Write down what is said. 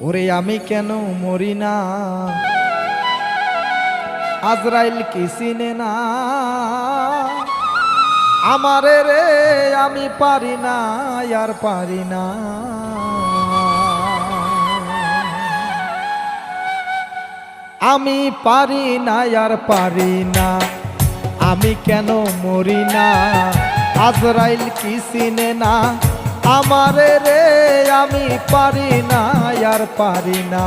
ওরে আমি কেন মরি না, আজরাইল কি চিনে না আমারে রে, আমি পারি না আর পারি না। আমি পারি না আর পারি না, আমি কেন মরি না, আজরাইল কি চিনে না আমারে রে, আমি পারি না আর পারি না।